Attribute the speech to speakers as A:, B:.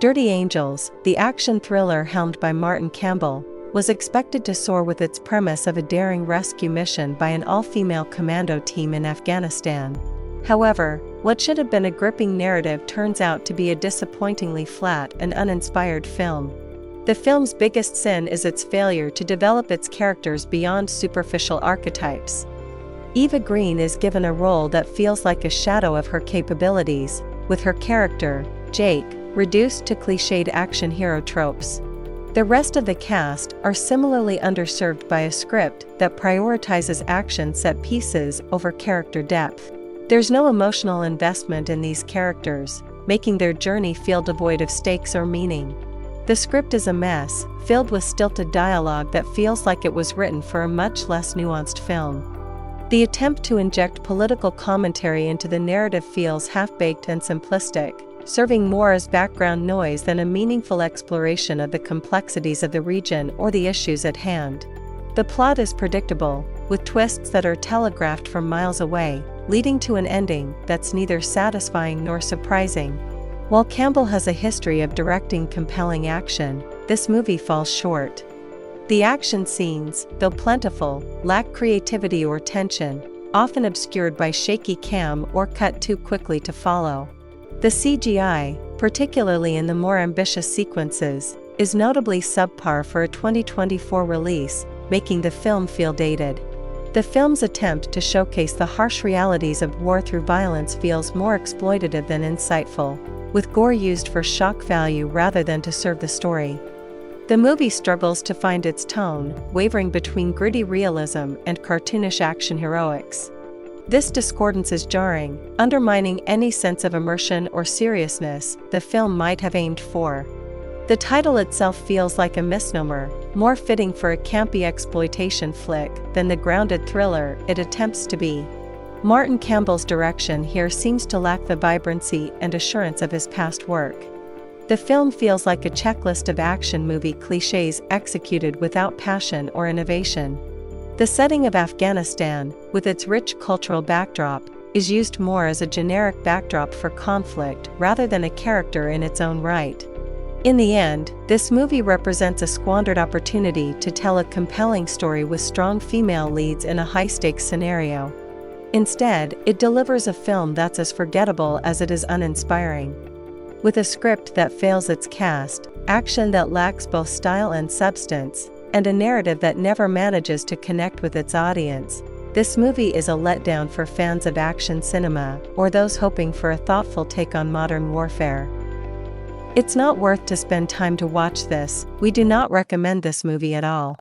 A: Dirty Angels, the action thriller helmed by Martin Campbell, was expected to soar with its premise of a daring rescue mission by an all-female commando team in Afghanistan. However, what should have been a gripping narrative turns out to be a disappointingly flat and uninspired film. The film's biggest sin is its failure to develop its characters beyond superficial archetypes. Eva Green is given a role that feels like a shadow of her capabilities, with her character, Jake, reduced to cliched action hero tropes. The rest of the cast are similarly underserved by a script that prioritizes action set pieces over character depth. There's no emotional investment in these characters, making their journey feel devoid of stakes or meaning. The script is a mess, filled with stilted dialogue that feels like it was written for a much less nuanced film. The attempt to inject political commentary into the narrative feels half-baked and simplistic, serving more as background noise than a meaningful exploration of the complexities of the region or the issues at hand. The plot is predictable, with twists that are telegraphed from miles away, leading to an ending that's neither satisfying nor surprising. While Campbell has a history of directing compelling action, this movie falls short. The action scenes, though plentiful, lack creativity or tension, often obscured by shaky cam or cut too quickly to follow. The CGI, particularly in the more ambitious sequences, is notably subpar for a 2024 release, making the film feel dated. The film's attempt to showcase the harsh realities of war through violence feels more exploitative than insightful, with gore used for shock value rather than to serve the story. The movie struggles to find its tone, wavering between gritty realism and cartoonish action heroics. This discordance is jarring, undermining any sense of immersion or seriousness the film might have aimed for. The title itself feels like a misnomer, more fitting for a campy exploitation flick than the grounded thriller it attempts to be. Martin Campbell's direction here seems to lack the vibrancy and assurance of his past work. The film feels like a checklist of action movie cliches executed without passion or innovation. The setting of Afghanistan, with its rich cultural backdrop, is used more as a generic backdrop for conflict rather than a character in its own right. In the end, this movie represents a squandered opportunity to tell a compelling story with strong female leads in a high-stakes scenario. Instead, it delivers a film that's as forgettable as it is uninspiring. With a script that fails its cast, action that lacks both style and substance, and a narrative that never manages to connect with its audience, this movie is a letdown for fans of action cinema or those hoping for a thoughtful take on modern warfare. It's not worth to spend time to watch this. We do not recommend this movie at all.